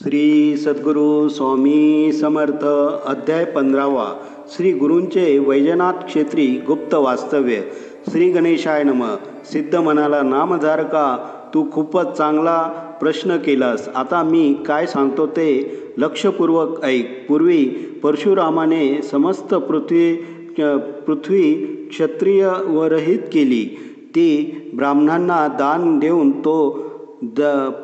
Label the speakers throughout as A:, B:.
A: श्री सद्गुरू स्वामी समर्थ. अध्याय 15वा. श्री गुरूंचे वैजनाथ क्षेत्री गुप्त वास्तव्य. श्री गणेशाय नमः. सिद्ध म्हणाला, नामधारका, तू खूपच चांगला प्रश्न केलास. आता मी काय सांगतो ते लक्षपूर्वक ऐक. पूर्वी परशुरामाने समस्त पृथ्वी क्षत्रियवरहित केली. ती ब्राह्मणांना दान देऊन तो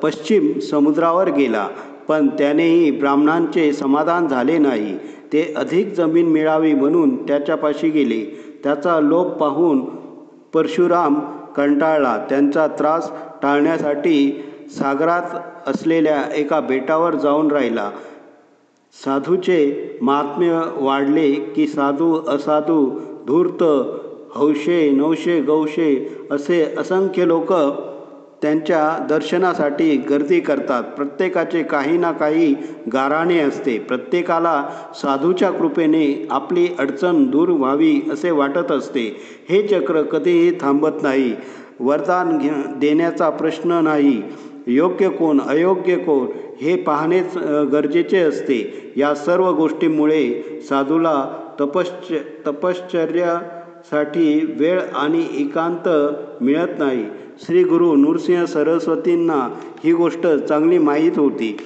A: पश्चिम समुद्रावर गेला. पण त्यानेही ब्राह्मणांचे समाधान झाले नाही. ते अधिक जमीन मिळावी म्हणून त्याच्यापाशी गेले. त्याचा लोभ पाहून परशुराम कंटाळला. त्यांचा त्रास टाळण्यासाठी सागरात असलेल्या एका बेटावर जाऊन राहिला. साधूचे महात्म्य वाढले की साधू असाधू, धूर्त, हौशे, नवशे, गौशे असे असंख्य लोक त्यांच्या दर्शनासाठी गर्दी करतात. प्रत्येकाचे काही ना काही गाऱ्हाणे असते. प्रत्येकाला साधूच्या कृपेने आपली अडचण दूर व्हावी असे वाटत असते. हे चक्र कधीही थांबत नाही. वरदान देण्याचा प्रश्न नाही. योग्य कोण अयोग्य कोण हे पाहणेच गरजेचे असते. या सर्व गोष्टींमुळे साधूला तपश्चर्यासाठी वेळ आणि एकांत मिळत नाही. श्री गुरु नृसिंह सरस्वतींना ही गोष्ट चांगली माहीत होती.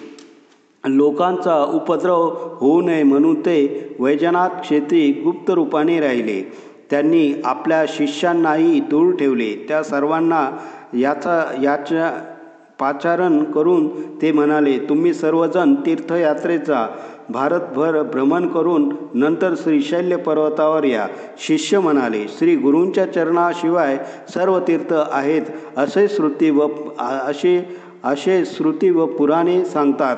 A: लोकांचा उपद्रव होऊ नये म्हणून ते वैजनाथ क्षेत्री गुप्त रूपाने राहिले. त्यांनी आपल्या शिष्यांनाही दूर ठेवले. त्या सर्वांना याच्या पाचारण करून ते म्हणाले, तुम्ही सर्वजण तीर्थयात्रेचा भारतभर भ्रमण करून नंतर श्रीशैल्य पर्वतावर या. शिष्य म्हणाले, श्री गुरूंच्या चरणाशिवाय सर्व तीर्थ आहेत असे श्रुती व पुराणे सांगतात.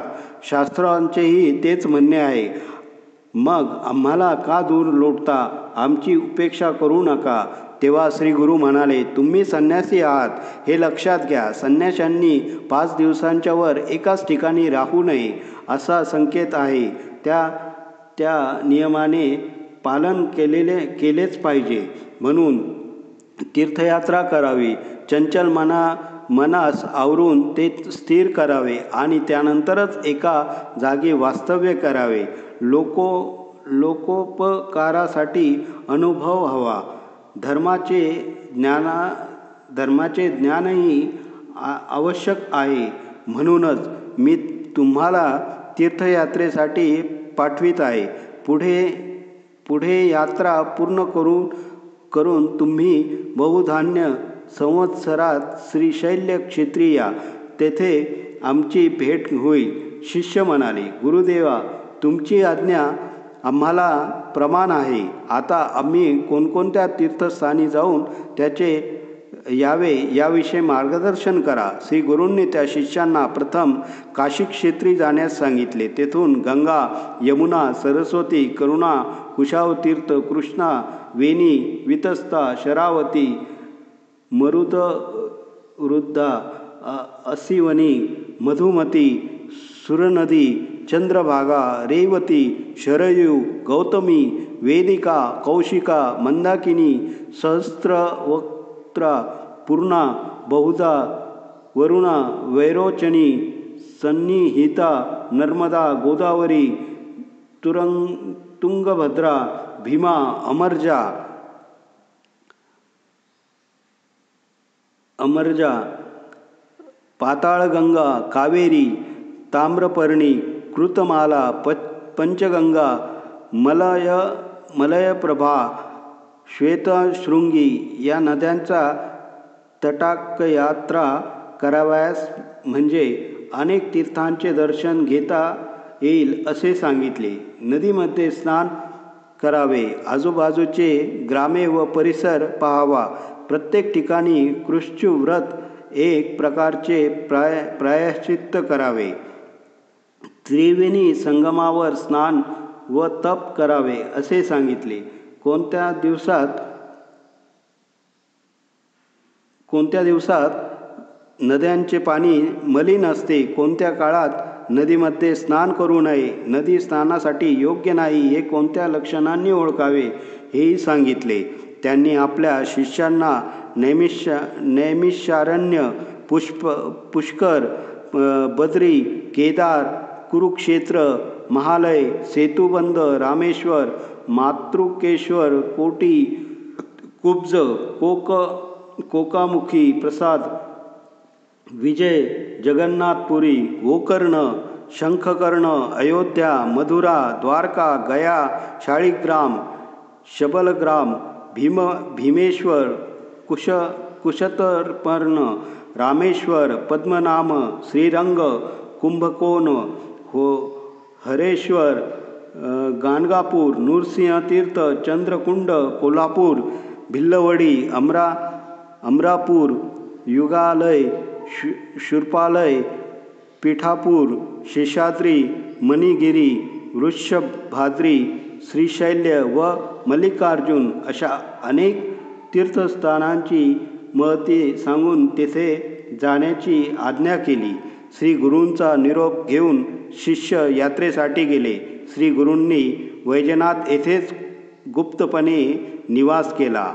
A: शास्त्रांचेही तेच म्हणणे आहे. मग आम्हाला का दूर लोटता? आमची उपेक्षा करू नका. तेव्हा श्री गुरु म्हणाले, तुम्ही संन्यासी आहात हे लक्षात घ्या. संन्याशांनी 5 दिवसांच्या वर एकाच ठिकाणी राहू नये असा संकेत आहे. त्या नियमाने पालन केलेच पाहिजे. म्हणून तीर्थयात्रा करावी. चंचल मनास आवरून ते स्थिर करावे आणि त्यानंतरच एका जागी वास्तव्य करावे. लोकोपकारासाठी अनुभव हवा. धर्माचे ज्ञानही आवश्यक आहे. म्हणूनच मी तुम्हाला तीर्थयात्रेसाठी पाठवित आहे. पुढे यात्रा पूर्ण करून तुम्ही बहुधान्य संवत्सरात श्रीशैल्य क्षेत्री या. तेथे आमची भेट होईल. शिष्य म्हणाले, गुरुदेवा, तुमची आज्ञा आम्हाला प्रमाण आहे. आता आम्ही कोणकोणत्या तीर्थस्थानी जाऊन त्याचे यावे याविषयी मार्गदर्शन करा. श्री गुरूंनी त्या शिष्यांना प्रथम काशी क्षेत्री जाण्यास सांगितले. तेथून गंगा, यमुना, सरस्वती, करुणा, कुशावतीर्थ, कृष्णा, वेणी, वितस्ता, शरावती, मरुदवृद्धा, असिवनी, मधुमती, सुरनदी, चंद्रभागा, रेवती, शरयू, गौतमी, वेदिका, कौशिका, मंदाकिनी, सहस्रवक्त्रा, पूर्णा, बहुधा, वरुणा, वैरोचनी, सन्निहिता, नर्मदा, गोदावरी, तुंगभद्रा, भीमा, अमरजा, पाताळगंगा, कावेरी, ताम्रपर्णी, कृतमाला, पंचगंगा, मलयप्रभा, श्वेतशृंगी या नद्यांचा तटाकयात्रा करावयास म्हणजे अनेक तीर्थांचे दर्शन घेता येईल असे सांगितले. नदीमध्ये स्नान करावे. आजूबाजूचे ग्रामे व परिसर पाहावा. प्रत्येक ठिकाणी कृच्छ्रव्रत एक प्रकारचे प्रायश्चित्त करावे. त्रिवेणी संगमावर स्नान व तप करावे असे सांगितले. कोणत्या दिवसात नद्यांचे पाणी मलिन असते, कोणत्या काळात नदीमध्ये स्नान करू नये, नदी स्नानासाठी योग्य नाही हे कोणत्या लक्षणांनी ओळखावे हेही सांगितले. त्यांनी आपल्या शिष्यांना नैमिषारण्य, पुष्कर, बद्री, केदार, कुरुक्षेत्र, महालय, सेतुबंध, रामेश्वर, मातृकेश्वर, कोटी, कुब्ज, कोकामुखी प्रसाद, विजय, जगन्नाथपुरी, गोकर्ण, शंखकर्ण, अयोध्या, मथुरा, द्वारका, गया, शाळीग्राम, शबलग्राम, भीमेश्वर, कुशतर्पण, रामेश्वर, पद्मनाभ, श्रीरंग, कुंभकोण, हरेश्वर, गाणगापूर, नृसिंहतीर्थ, चंद्रकुंड, कोल्हापूर, भिल्लवडी, अमरापूर, युगालय, शूर्पालय, पीठापूर, शेषाद्री, मणिगिरी, वृषभाद्री, श्रीशैल्य व मल्लिकार्जुन अशा अनेक तीर्थस्थानांची महती सांगून तेथे जाण्याची आज्ञा केली. श्री गुरूंचा निरोप घेऊन शिष्य यात्रेसाठी गेले. श्री गुरूंनी वैजनाथ येथेच गुप्तपणे निवास केला.